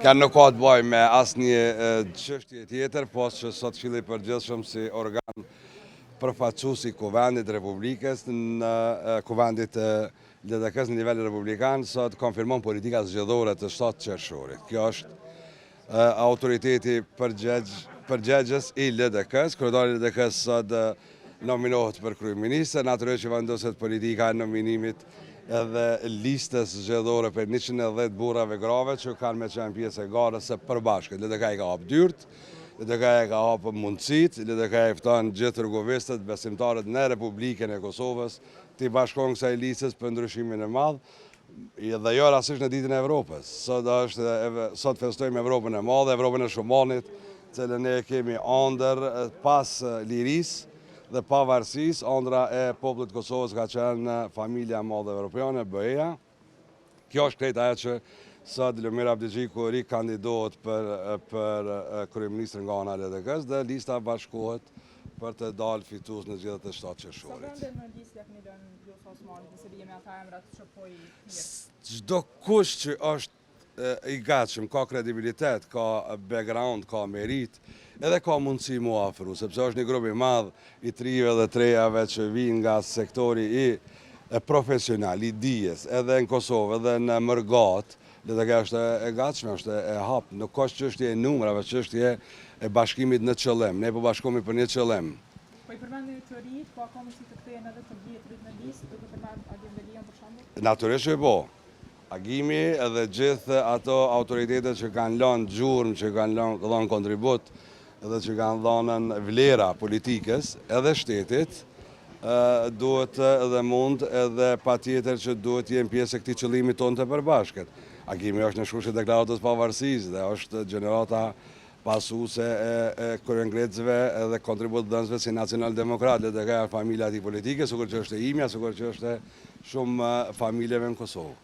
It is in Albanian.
Ka nuk ka të bëjë me asnjë çështje tjetër, pas që sot Këshilli i Përgjithshëm si organ përfaqësues i Kuvendit Republikës në Kuvendit LDK-s në nivel republikan sot konfirmon politika zgjedhore të 7 qershorit. Kjo është autoriteti përgjegjës i LDK-s, kryetari i LDK-s sot nominohet për kryeministër, natyrisht që vendoset politika e nominimit edhe listës zgjedhore për 110 burrave grave që kanë me qenë pjesë e garës së përbashkët. LDK i ka hapë dyert, LDK i ka hapë mundësitë, LDK i fton gjithë rrugëvestët, besimtarët në Republikën e Kosovës të bashkohen kësaj listës për ndryshimin e madh. Dhe jo rastësisht në ditën e Evropës. Sot festojmë Evropën e madhe, Evropën e Shumanit, cilën ne kemi ëndër pas lirisë dhe pavarësisë, ëndra e popullit të Kosovës ka qenë familja e madhe evropiane, BE-ja. Kjo është krejt ajo që sot Lumir Abdixhiku rikandidohet për kryeministër nga ana e LDK-s dhe lista bashkohet për të dalë fitues në zgjedhjet e 7 qershorit. Sa vende në listë ja keni lënë Vjosa Osmanit, nëse vjen me ata emrat që po i Çdo kush që është i gatshëm, ka kredibilitet, ka background, ka merit, edhe ka mundësi mu afru, sepse është një grup i madh i trive dhe trejave që vinë nga sektori i profesional, i dijes, edhe në Kosovë, edhe në Mërgat, LDK është e gatshme, është e hapë, nuk ka çështje e numrave, çështje e bashkimit në qëllim, ne po bashkohemi për një qëllim. Po i përmendni të rinjt, po ka mundësi të kthehen edhe të vjetrit në listë, duke përmend Agim Belian për shembull? Natyrisht që po. Agimi edhe gjithë ato autoritetet që kanë lënë gjurmë, që kanë dhënë kontribut, edhe që kanë dhënë vlera politikës, edhe shtetit, duhet edhe mund edhe patjetër që duhet jenë pjesë e këtij qëllimi tonë të përbashkët. Agimi është në shkruajtjen e deklaratës pavarësisë dhe është gjenerata pasuese e kryengrecëve edhe kontributëdhënësve si Nacional Demokrat, LDK-ja familja e atij politike, sikur që është e imja, sikur që është shumë familjeve në Kosovë.